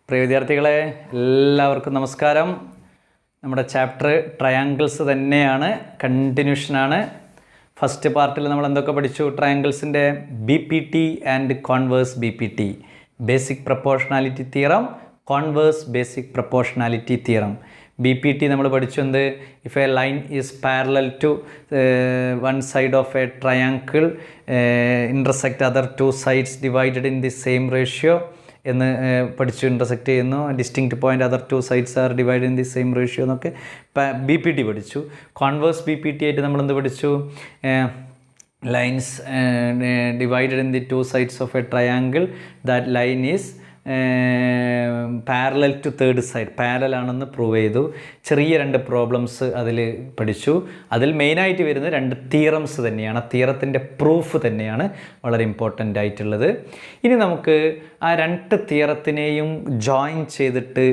പ്രിയ വിദ്യാർത്ഥികളെ എല്ലാവർക്കും നമസ്കാരം. നമ്മുടെ ചാപ്റ്റർ ട്രയാങ്കിൾസ് തന്നെയാണ്, കണ്ടിന്യൂഷനാണ്. ഫസ്റ്റ് പാർട്ടിൽ നമ്മൾ എന്തൊക്കെ പഠിച്ചു? ട്രയാങ്കിൾസിൻ്റെ BPT and converse BPT, basic proportionality theorem, converse basic proportionality theorem. BPT നമ്മൾ പഠിച്ചു എന്ത്? If a line is parallel to one side of a triangle intersect other two sides divided in the same ratio എന്ന് പഠിച്ചു. Intersect ചെയ്യുന്നു, distinct point other two sides are divide in the same ratio എന്നൊക്കെ BPT പഠിച്ചു. Converse BPT ആയിട്ട് നമ്മളെന്ത് പഠിച്ചു? Lines divided in the two sides of a triangle, that line is parallel to third side, parallel ആണെന്ന് prove ചെയ്തു. ചെറിയ രണ്ട് problems അതിൽ പഠിച്ചു. അതിൽ മെയിനായിട്ട് വരുന്ന രണ്ട് തിയറംസ് തന്നെയാണ്, തിയറത്തിൻ്റെ പ്രൂഫ് തന്നെയാണ് വളരെ ഇമ്പോർട്ടൻ്റ് ആയിട്ടുള്ളത്. ഇനി നമുക്ക് ആ രണ്ട് തിയറത്തിനെയും ജോയിൻ ചെയ്തിട്ട്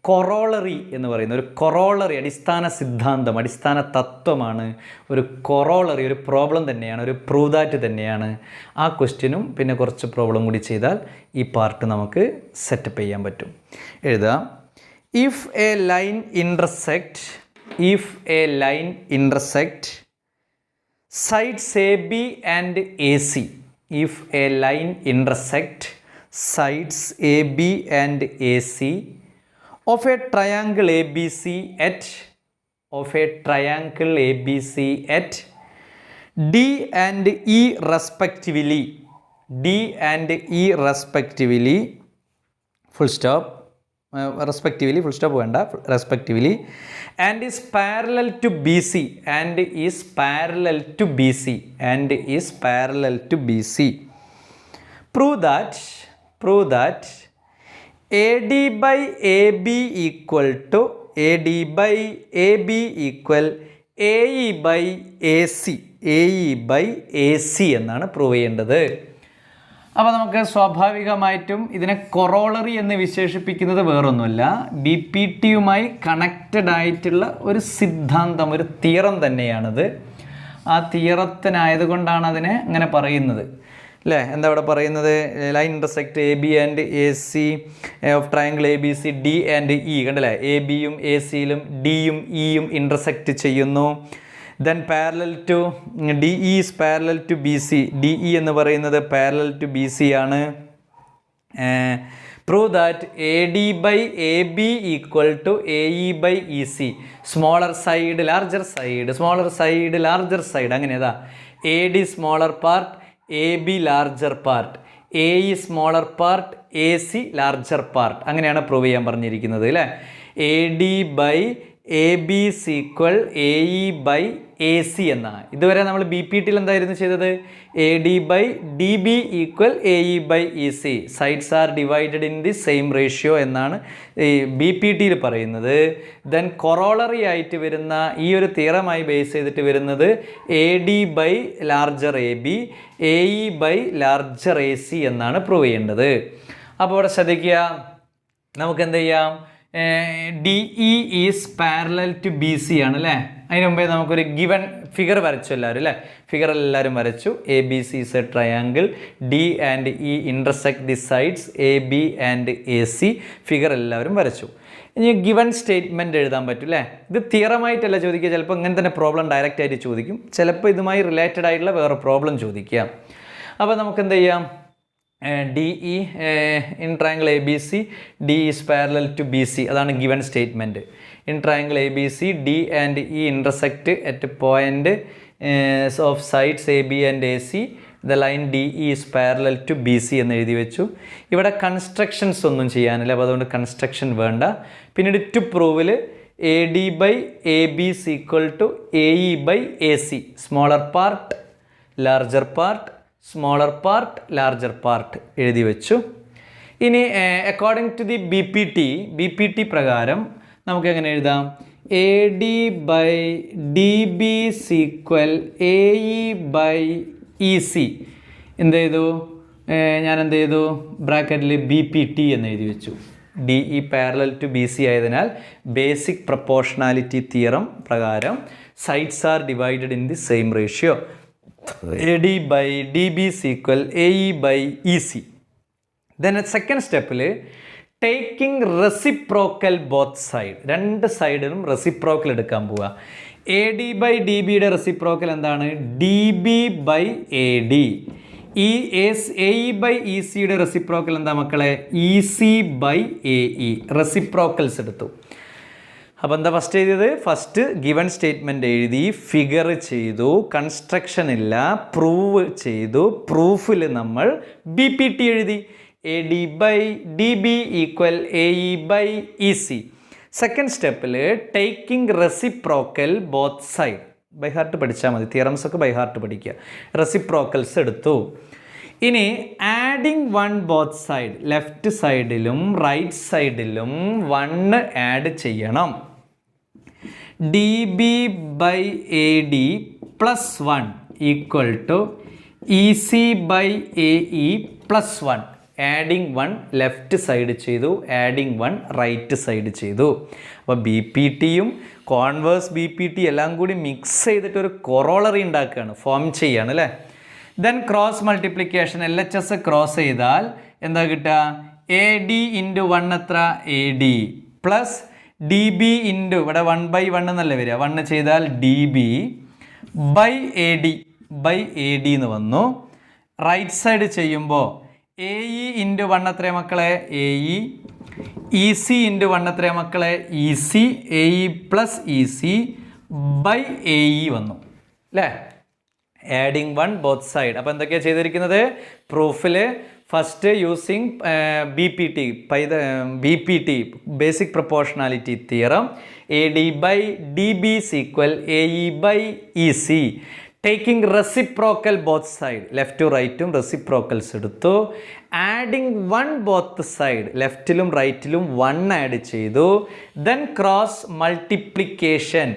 കൊറോളറി എന്ന് പറയുന്ന ഒരു കൊറോളറി, അടിസ്ഥാന സിദ്ധാന്തം, അടിസ്ഥാന തത്വമാണ് ഒരു കൊറോളറി, ഒരു പ്രോബ്ലം തന്നെയാണ്, ഒരു പ്രൂവ് ദാറ്റ് തന്നെയാണ്. ആ ക്വസ്റ്റ്യനും പിന്നെ കുറച്ച് പ്രോബ്ലം കൂടി ചെയ്താൽ ഈ പാർട്ട് നമുക്ക് സെറ്റപ്പ് ചെയ്യാൻ പറ്റും. എഴുതാം. If a line intersect sides AB and AC, if a line intersect sides AB and AC of a triangle ABC at D and E respectively, full stop, respectively and is parallel to BC, prove that AD by AB equal AE by AC എന്നാണ് prove ചെയ്യേണ്ടത്. അപ്പോൾ നമുക്ക് സ്വാഭാവികമായിട്ടും ഇതിനെ corollary എന്ന് വിശേഷിപ്പിക്കുന്നത് വേറൊന്നുമല്ല, BPTയുമായി connected ആയിട്ടുള്ള ഒരു സിദ്ധാന്തം, ഒരു തിയറം തന്നെയാണിത്. ആ തിയറത്തിനായതുകൊണ്ടാണ് അതിനെ അങ്ങനെ പറയുന്നത്, അല്ലേ? എന്താ ഇവിടെ പറയുന്നത്? Line intersect AB and AC of triangle ABC D and E, കണ്ടല്ലേ? ABയും ACയിലും Dയും Eയും ഇൻ്റർസെക്റ്റ് ചെയ്യുന്നു. Then parallel to DE is parallel to BC, DE എന്ന് പറയുന്നത് പാരലൽ ടു BC ആണ്. Prove that AD by AB equal to AE by EC, smaller side larger side, അങ്ങനെ ഏതാ? AD smaller part, AB larger part, AE smaller part, AC larger part, അങ്ങനെയാണ് prove ചെയ്യാൻ പറഞ്ഞിരിക്കുന്നത്, അല്ലേ? AD by AB equal AE by AC എന്നാണ്. ഇതുവരെ നമ്മൾ BPTയിൽ എന്തായിരുന്നു ചെയ്തത്? AD by DB equal AE by EC, sides are divided in the same ratio എന്നാണ് ഈ BPTയിൽ പറയുന്നത്. ദെൻ കൊറോളറി ആയിട്ട് വരുന്ന ഈ ഒരു തിയറമായി ബേസ് ചെയ്തിട്ട് വരുന്നത് AD by larger AB, AE by larger AC എന്നാണ് പ്രൂവ് ചെയ്യേണ്ടത്. അപ്പോൾ ഇവിടെ ശ്രദ്ധിക്കുക, നമുക്ക് എന്ത് ചെയ്യാം? DE is parallel to BC ആണ്, അല്ലേ? അതിന് മുമ്പേ നമുക്കൊരു ഗിവൺ ഫിഗർ വരച്ചു എല്ലാവരും, അല്ലേ? ഫിഗർ എല്ലാവരും വരച്ചു. ABC is A triangle, D and E intersect the sides AB and AC, figure എല്ലാവരും വരച്ചു. ഇനി ഗിവൺ സ്റ്റേറ്റ്മെൻറ്റ് എഴുതാൻ പറ്റും, അല്ലേ? ഇത് തിയറമായിട്ടല്ല ചോദിക്കുക, ചിലപ്പോൾ ഇങ്ങനെ തന്നെ പ്രോബ്ലം ഡയറക്റ്റ് ആയിട്ട് ചോദിക്കും, ചിലപ്പോൾ ഇതുമായി റിലേറ്റഡ് ആയിട്ടുള്ള വേറെ പ്രോബ്ലം ചോദിക്കാം. അപ്പോൾ നമുക്ക് എന്ത് ചെയ്യാം? DE in triangle ABC D is parallel to BC, അതാണ് given statement. In triangle ABC D and E intersect at point of sides AB and AC, the line DE is parallel to BC എന്ന് എഴുതി വെച്ചു. ഇവിടെ constructions ഒന്നും ചെയ്യാനില്ല, അപ്പോൾ അതുകൊണ്ട് construction വേണ്ട. പിന്നീട് ടു പ്രൂവിൽ AD by AB equal to AE by AC, smaller part larger part, smaller part larger part എഴുതി വെച്ചു. ഇനി അക്കോർഡിംഗ് ടു ദി BPT പ്രകാരം നമുക്ക് എങ്ങനെ എഴുതാം? AD by DB equal AE by EC. എന്ത് ചെയ്തു? ഞാൻ എന്ത് ചെയ്തു? ബ്രാക്കറ്റിൽ BPT എന്ന് എഴുതി വെച്ചു. DE പാരലൽ ടു BC ആയതിനാൽ ബേസിക് പ്രൊപ്പോർഷണാലിറ്റി തിയറം പ്രകാരം sides are divided in the same ratio. AD by DB is equal AE by EC. Then at second step, taking reciprocal both side, രണ്ട് സൈഡിലും reciprocal എടുക്കാൻ പോവുക. A D by D ബിയുടെ reciprocal എന്താണ്? D B by A D. ഈ A E by E സിയുടെ reciprocal എന്താ മക്കളെ? E C by A E. Reciprocals എടുത്തു. അപ്പോൾ എന്താ ഫസ്റ്റ് എഴുതിയത്? ഫസ്റ്റ് ഗിവൺ സ്റ്റേറ്റ്മെൻറ്റ് എഴുതി, ഫിഗർ ചെയ്തു, കൺസ്ട്രക്ഷൻ ഇല്ല, പ്രൂവ് ചെയ്തു. പ്രൂഫിൽ നമ്മൾ ബി പി ടി എഴുതി. A D by D B equal A E by E C. Second സ്റ്റെപ്പിൽ taking reciprocal both side. By heart പഠിച്ചാൽ മതി, തിയറംസ് ഒക്കെ ബൈ ഹാർട്ട് പഠിക്കുക. റെസിപ്രോക്കൽസ് എടുത്തു. ഇനി adding one both side, left സൈഡിലും റൈറ്റ് സൈഡിലും 1 ആഡ് ചെയ്യണം. D B by A D plus 1 equal to E C by A E plus 1. Adding 1 left side ചെയ്തു, ആഡിങ് 1 റൈറ്റ് സൈഡ് ചെയ്തു. അപ്പോൾ ബി പി ടിയും കോൺവേഴ്സ് ബി പി ടി എല്ലാം കൂടി mix ചെയ്തിട്ട് ഒരു കൊറോളറി ഉണ്ടാക്കുകയാണ്, ഫോം ചെയ്യുകയാണ് അല്ലേ. Then cross multiplication, L H S cross ചെയ്താൽ എന്താ കിട്ടുക? എ ഡി ഇൻറ്റു 1 എത്ര? A D plus D B into, ഇവിടെ 1/1 എന്നല്ലേ വരിക, 1 ചെയ്താൽ D B by A D എന്ന് വന്നു. റൈറ്റ് സൈഡ് ചെയ്യുമ്പോൾ എ ഇ ഇൻറ്റു 1 എത്രയാ മക്കളെ? എ ഇ സി ഇൻറ്റു 1 എത്രയാ മക്കളെ? E C. A E plus E C by A E വന്നു അല്ലേ. Adding 1 both side. അപ്പോൾ എന്തൊക്കെയാണ് ചെയ്തിരിക്കുന്നത്? പ്രൂഫിൽ first using B P T basic proportionality theorem, A D by D B equal A E by E C. Taking reciprocal both side, ലെഫ്റ്റും റൈറ്റും reciprocals എടുത്തു. Adding 1 both side, ലെഫ്റ്റിലും റൈറ്റിലും 1 ആഡ് ചെയ്തു. Then cross multiplication,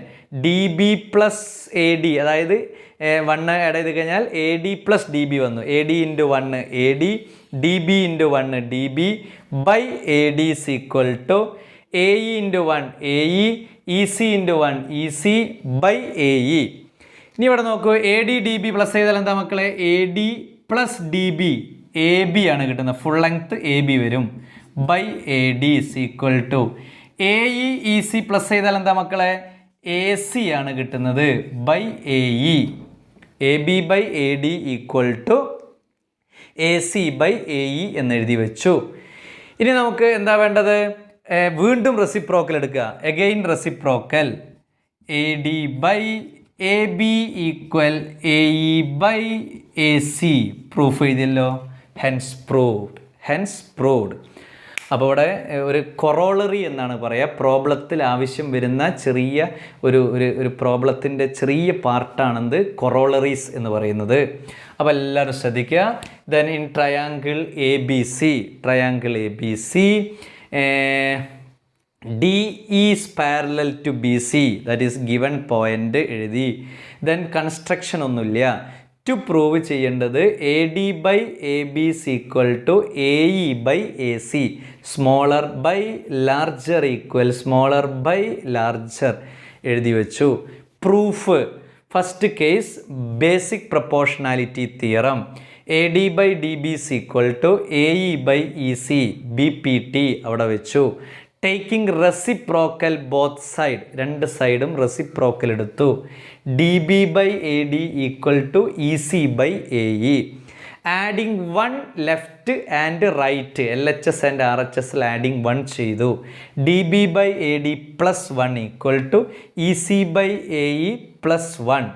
D B plus A D, അതായത് 1 add ചെയ്ത് കഴിഞ്ഞാൽ A D plus D B വന്നു. A D into 1 A D, D B into 1 D B by A D is equal to A E into 1 A E C into 1 E C by A E. ഇനി ഇവിടെ നോക്കൂ, A D D B plus ചെയ്താൽ എന്താ മക്കളെ? A D plus D B, A B ആണ് കിട്ടുന്നത്, full length A B വരും, by A D is equal to A E C plus ചെയ്താൽ എന്താ മക്കളെ? എ സി ആണ് കിട്ടുന്നത്, by A E. A B by A D equal to A C by A E എന്നെഴുതി വെച്ചു. ഇനി നമുക്ക് എന്താ വേണ്ടത്? വീണ്ടും റെസിപ്രോക്കൽ എടുക്കുക. Again reciprocal, A D by A B equal A E by A C. Proof എഴുതിയല്ലോ, ഹെൻസ് പ്രൂവ്ഡ്. അപ്പോൾ ഇവിടെ ഒരു കൊറോളറി എന്നാണ് പറയുക. പ്രോബ്ലത്തിൽ ആവശ്യം വരുന്ന ചെറിയ ഒരു പ്രോബ്ലത്തിൻ്റെ ചെറിയ പാർട്ടാണെന്ത് കൊറോളറീസ് എന്ന് പറയുന്നത്. അപ്പോൾ എല്ലാവരും ശ്രദ്ധിക്കുക. Then in triangle A B C D is parallel to B C, that is given point എഴുതി. ദെൻ കൺസ്ട്രക്ഷൻ ഒന്നുമില്ല. ടു പ്രൂവ് ചെയ്യേണ്ടത് A D by A B equal to A E by A C, smaller by larger equal smaller by larger എഴുതി വെച്ചു. Proof first case basic proportionality theorem, A D by D B equal to A E by E C, B P T അവിടെ വെച്ചു. Taking reciprocal both side, രണ്ട് സൈഡും reciprocal എടുത്തു. D B by A D equal to E C by A E. Adding 1 left and right, L H S and R H എസിൽ adding 1 ചെയ്തു. D B by A D plus 1 equal to E C by A E plus 1.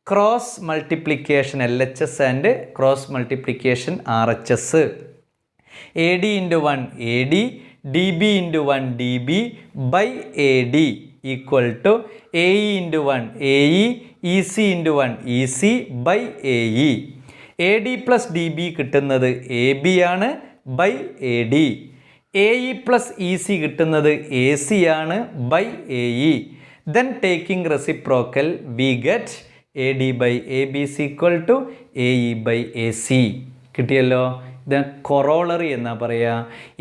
Cross multiplication, L H S and cross multiplication R H S. A D into 1 A D, D B into 1 D B by A D equal to A E into 1 A E, E C into 1 E C by A E. A D plus D B കിട്ടുന്നത് A B ആണ്, by A D. A E plus E C കിട്ടുന്നത് A C ആണ്, by A E. Then taking reciprocal we get A D by A B equal to A E by A C. കിട്ടിയല്ലോ. ഇത് corollary എന്നാ പറയുക.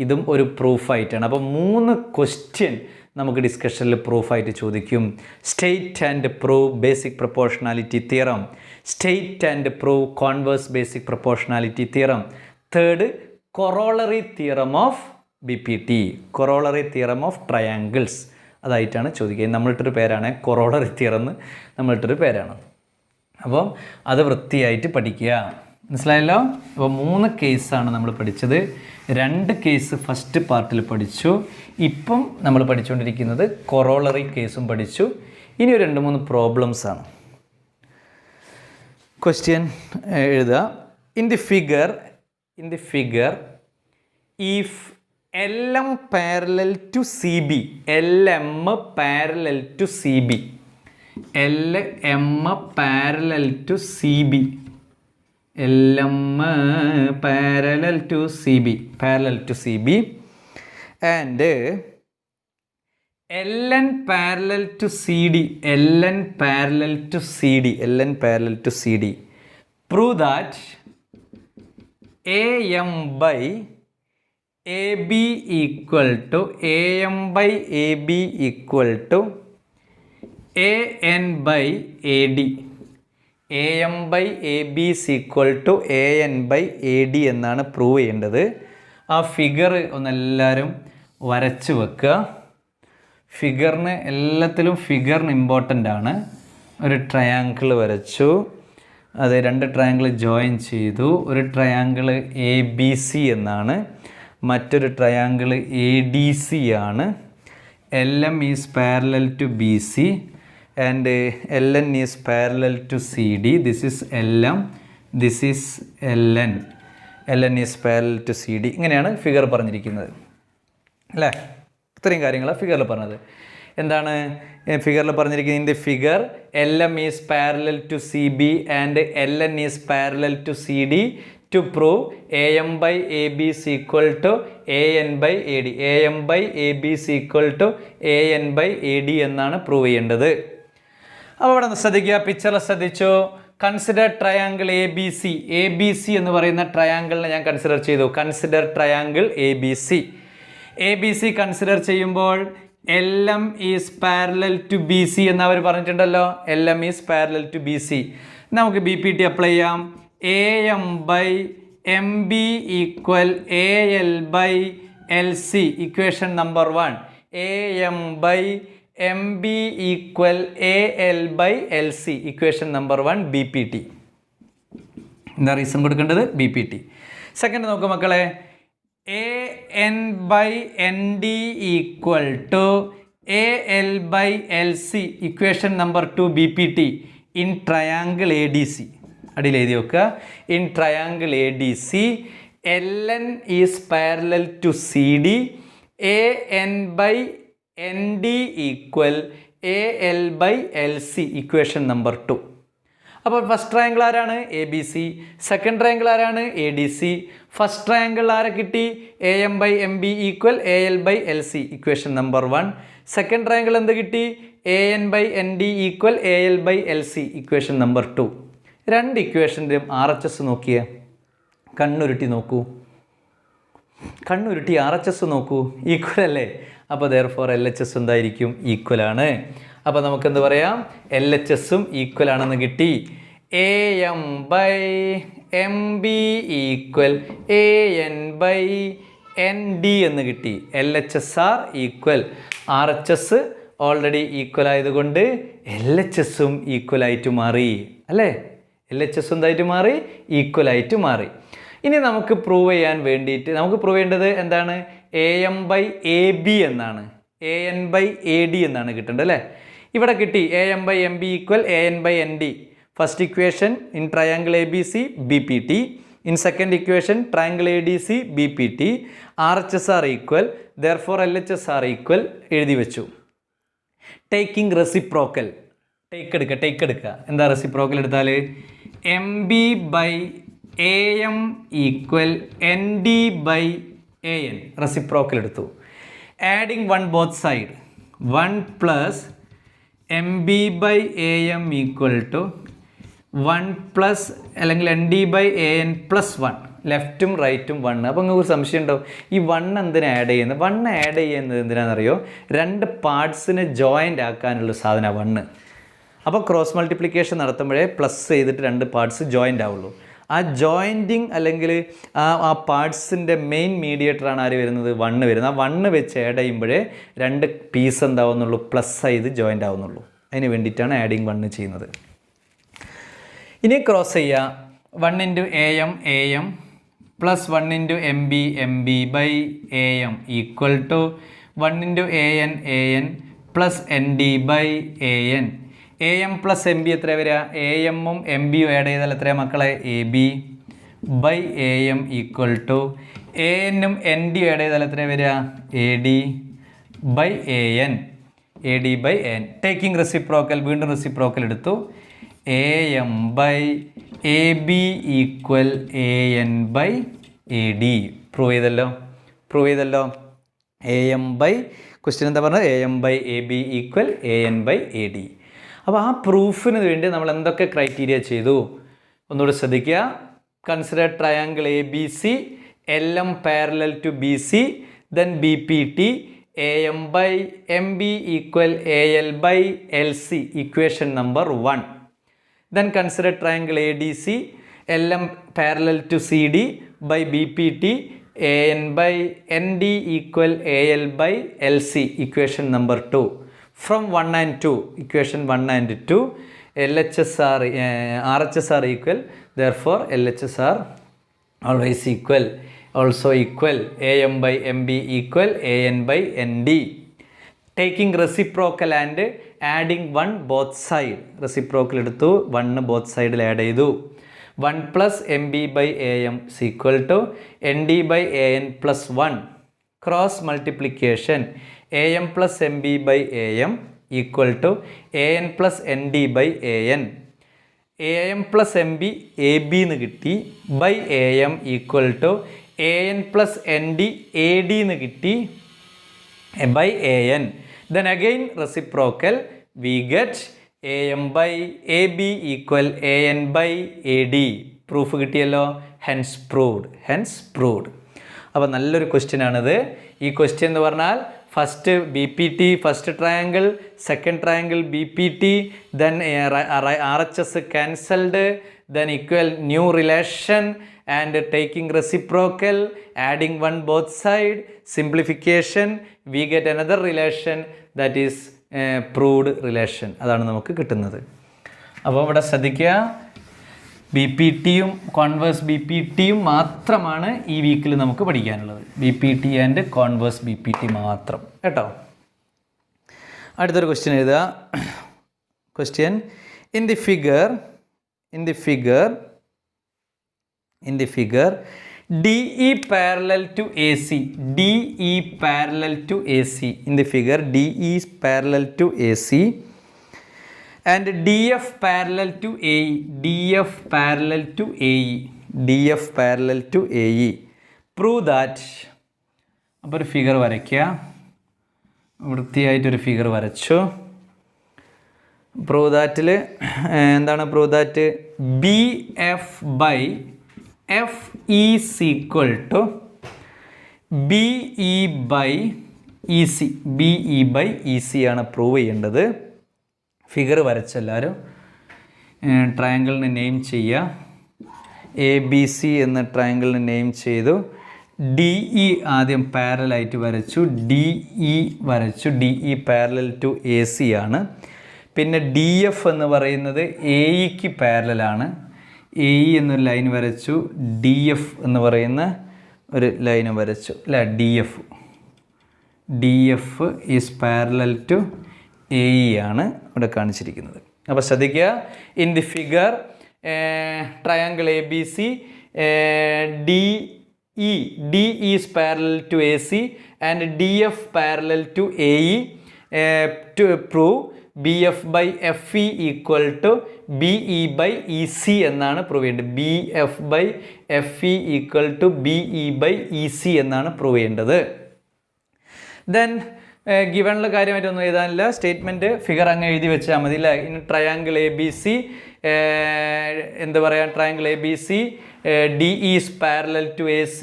ഇതും ഒരു പ്രൂഫായിട്ടാണ്. അപ്പോൾ 3 question നമുക്ക് ഡിസ്കഷനിൽ പ്രൂഫായിട്ട് ചോദിക്കും. State and prove basic proportionality theorem, state and prove converse basic proportionality theorem. Third corollary theorem of BPT, corollary theorem of triangles. അതായിട്ടാണ് ചോദിക്കുക. നമ്മളിട്ടൊരു പേരാണ് കൊറോളറി തിയറം എന്ന് നമ്മളിട്ടൊരു പേരാണ്. അപ്പോൾ അത് വൃത്തിയായിട്ട് പഠിക്കുക. മനസ്സിലായല്ലോ? അപ്പോൾ 3 കേസാണ് നമ്മൾ പഠിച്ചത്. 2 കേസ് ഫസ്റ്റ് പാർട്ടിൽ പഠിച്ചു. ഇപ്പം നമ്മൾ പഠിച്ചുകൊണ്ടിരിക്കുന്നത് കൊറോളറി കേസും പഠിച്ചു. ഇനി ഒരു 2-3 പ്രോബ്ലംസാണ്. ക്വസ്റ്റ്യൻ എഴുതുക. In the figure if LM parallel to CB, LM parallel to CB, LM parallel to CB, LM parallel to CB and LN parallel to CD, LN parallel to CD, prove that AM by AB equal to AM by AB equal to AN by AD. AM by AB is equal to AN by AD എന്നാണ് prove ചെയ്യേണ്ടത്. ആ figure ഒന്നെല്ലാവരും വരച്ച് വെക്കുക. ഫിഗറിന് എല്ലാത്തിലും ഫിഗറിന് important ആണ്. ഒരു triangle വരച്ചു, അത് 2 ട്രയാങ്കിൾ ജോയിൻ ചെയ്തു. ഒരു ട്രയാങ്കിൾ ABC എന്നാണ്, മറ്റൊരു ട്രയാങ്കിൾ ADC ആണ്. LM is parallel to BC and LN is parallel to CD. This is LM, this is LN. LN is parallel to CD. ഇങ്ങനെയാണ് ഫിഗർ പറഞ്ഞിരിക്കുന്നത് അല്ലേ? ഇത്രയും കാര്യങ്ങളാണ് ഫിഗറിൽ പറഞ്ഞത്. എന്താണ് ഫിഗറിൽ പറഞ്ഞിരിക്കുന്നത്? In the figure LM is parallel to CB and LN is parallel to CD to prove AM by AB is equal to AN by AD. AM by AB is equal to AN by AD എന്നാണ് prove ചെയ്യേണ്ടത്. അപ്പോൾ ഇവിടെ ശ്രദ്ധിക്കുക, പിക്ചറിൽ ശ്രദ്ധിച്ചു. Consider triangle ABC. ABC എന്ന് പറയുന്ന ട്രയാങ്കിളിനെ ഞാൻ കൺസിഡർ ചെയ്തു. Consider triangle ABC. ABC consider ചെയ്യുമ്പോൾ LM is parallel to BC എന്ന് അവർ പറഞ്ഞിട്ടുണ്ടല്ലോ. LM is parallel to BC. നമുക്ക് BPT അപ്ലൈ ചെയ്യാം. AM by MB equal AL by LC, equation number 1. AM by MB equal AL by LC, equation number 1, BPT. എന്താ reason കൊടുക്കേണ്ടത്? BPT. Second നോക്കൂ മക്കളെ. AN by ND equal to AL by LC, equation number 2, BPT, in triangle ADC. അടിയിൽ എഴുതി വെക്കുക. In triangle ADC LN is parallel to CD, AN by ND equal AL by LC, equation number 2. അപ്പോൾ first triangle ആരാണ്? ABC. Second triangle ആരാണ്? ADC. First triangle ആരെ കിട്ടി? AM by MB equal AL by LC, equation number 1. Second triangle എന്ത് കിട്ടി? AN by ND equal AL by LC, equation number 2. 2 ഇക്വേഷൻ്റെയും RHS നോക്കിയേ. കണ്ണുരുട്ടി നോക്കൂ, കണ്ണുരുട്ടി RHS നോക്കൂ. ഈക്വൽ അല്ലേ? അപ്പോൾ therefore LHS എന്തായിരിക്കും? ഈക്വൽ ആണ്. അപ്പോൾ നമുക്കെന്ത് പറയാം? LHSും ഈക്വൽ ആണെന്ന് കിട്ടി. AM by MB equal AN by ND എന്ന് കിട്ടി. LHS are equal. RHS already equal ആയതുകൊണ്ട് LHSും ഈക്വൽ ആയിട്ട് മാറി അല്ലേ? LHS എന്തായിട്ട് മാറി? ഈക്വൽ ആയിട്ട് മാറി. ഇനി നമുക്ക് പ്രൂവ് ചെയ്യാൻ വേണ്ടിയിട്ട് നമുക്ക് പ്രൂവ് ചെയ്യേണ്ടത് എന്താണ്? AM by AB എന്നാണ്, AN by AD എന്നാണ് കിട്ടേണ്ടത് അല്ലേ? ഇവിടെ കിട്ടി AM by MB equal AN by ND. First equation in triangle ABC BPT. In second equation triangle ADC BPT. RHS are equal, therefore LHS are equal എഴുതി വെച്ചു. Taking reciprocal. Take എടുക്കുക. എന്താ reciprocal എടുത്താൽ? MB by AM ഈക്വൽ ND by AN. Reciprocal എടുത്തു. Adding 1 both side. 1 plus MB by AM equal to 1 plus അല്ലെങ്കിൽ ND by AN plus 1. ലെഫ്റ്റും റൈറ്റും 1. അപ്പോൾ നിങ്ങൾക്ക് ഒരു സംശയം ഉണ്ടാവും, ഈ 1 എന്തിനാണ് ആഡ് ചെയ്യുന്നത്? 1 ആഡ് ചെയ്യുന്നത് എന്തിനാണെന്നറിയോ? 2 പാർട്സിനെ ജോയിൻ്റ് ആക്കാനുള്ള സാധനമാണ് 1. അപ്പോൾ ക്രോസ് മൾട്ടിപ്ലിക്കേഷൻ നടത്തുമ്പോഴേ പ്ലസ് ചെയ്തിട്ട് 2 പാർട്സ് ജോയിൻ്റ് ആവുള്ളൂ. ആ ജോയിൻറ്റിങ് അല്ലെങ്കിൽ ആ പാർട്സിൻ്റെ മെയിൻ മീഡിയേറ്ററാണ് ആര് വരുന്നത്? 1 വരുന്നത്. ആ 1 വെച്ച് ആഡ് ചെയ്യുമ്പോഴേ 2 പീസ് എന്താവുന്നുള്ളൂ? പ്ലസ് ആയത് ജോയിൻ്റ് ആവുന്നുള്ളൂ. അതിന് വേണ്ടിയിട്ടാണ് ആഡിങ് 1 ചെയ്യുന്നത്. ഇനി ക്രോസ് ചെയ്യുക. 1 × AM plus 1 × MB by AM equal to 1 × AN plus ND by AN. AM plus MB എത്ര വരിക? AM-ഉം MB-യും ആഡ് ചെയ്താൽ എത്രയാണ് മക്കളെ? AB by AM equal to AN-ഉം ND-യും ആഡ് ചെയ്താൽ എത്ര വരിക? AD by AN. AD by AN. Taking reciprocal, വീണ്ടും റെസിപ്രോക്കൽ എടുത്തു. AM by AB equal AN by AD. Prove ചെയ്തല്ലോ. AM ബൈ ക്വസ്റ്റ്യൻ എന്താ പറഞ്ഞത്? AM by AB equal AN by AD. അപ്പോൾ ആ പ്രൂഫിന് വേണ്ടി നമ്മൾ എന്തൊക്കെ ക്രൈറ്റീരിയ ചെയ്തു ഒന്നുകൂടി ശ്രദ്ധിക്കുക. Consider triangle ABC, LM parallel to BC, then BPT, AM by MB equal AL by LC, equation number 1. Then consider triangle ADC, LM parallel to CD by BPT, AN by ND equal AL by LC, equation number 2. From 1 and 2, equation 1 and 2, LHS are RHS are equal, therefore LHS are always equal, also equal. AM by MB equal AN by ND. Taking reciprocal and adding 1 both side. Reciprocal എടുത്തു, 1 both side add ചെയ്തു. 1 plus MB by AM is equal to ND by AN plus 1. Cross multiplication. AM plus MB by AM equal to AN plus ND by AN. AM plus MB AB എന്ന് കിട്ടി by AM equal to AN plus ND AD എന്ന് കിട്ടി by AN. Then again reciprocal, we get AM by AB equal AN by AD. Proof കിട്ടിയല്ലോ. Hence proved. അപ്പോൾ നല്ലൊരു question ആണിത്. ഈ question എന്ന് പറഞ്ഞാൽ first BPT, first triangle, second triangle BPT, then RHS cancelled, then equal new relation and taking reciprocal, adding 1 both side, simplification, we get another relation, that is proved relation. അതാണ് നമുക്ക് കിട്ടുന്നത്. അപ്പോൾ ഇവിടെ ശ്രദ്ധിക്കുക, BPT-യും കോൺവേഴ്സ് BPT-യും മാത്രമാണ് ഈ വീക്കിൽ നമുക്ക് പഠിക്കാനുള്ളത്. BPT ആൻഡ് കോൺവേഴ്സ് BPT മാത്രം കേട്ടോ. അടുത്തൊരു ക്വസ്റ്റ്യൻ എഴുതുക. Question, in the figure DE parallel to AC, DE parallel to AC, in the figure DE is parallel to AC and DF parallel to AE, DF parallel to AE, DF parallel to AE. Prove that. അപ്പോൾ ഒരു figure വരയ്ക്കുക. വൃത്തിയായിട്ടൊരു figure വരച്ചു. Prove ദാറ്റിൽ എന്താണ് prove that? BF by FE is equal to BE by EC. BE by EC ആണ് prove ചെയ്യേണ്ടത്. Figure വരച്ചെല്ലാവരും ട്രയാങ്കിളിന് name ചെയ്യുക. ABC എന്ന ട്രയാങ്കിളിന് name ചെയ്തു. DE ആദ്യം പാരലായിട്ട് വരച്ചു, DE വരച്ചു. DE പാരലൽ ടു AC ആണ്. പിന്നെ DF എന്ന് പറയുന്നത് AEക്ക് പാരലാണ്. AE എന്നൊരു ലൈൻ വരച്ചു, DF എന്ന് പറയുന്ന ഒരു ലൈൻ വരച്ചു അല്ലേ. DF is parallel to AE ആണ് ഇവിടെ കാണിച്ചിരിക്കുന്നത്. അപ്പോൾ ശ്രദ്ധിക്കുക, in the figure triangle ABC, DE is parallel to AC and DF parallel to AE. To prove BF by FE equal to BE by EC എന്നാണ് prove ചെയ്യേണ്ടത്. BF by FE equal to BE by EC എന്നാണ് prove ചെയ്യേണ്ടത്. Then ഗിവണിലെ കാര്യമായിട്ടൊന്നും എഴുതാനില്ല. Statement figure അങ്ങ് എഴുതി വെച്ചാൽ മതി അല്ലേ. ഇനി ട്രയാങ്കിൾ ABC എന്താ പറയുക, triangle ABC DE is parallel to AC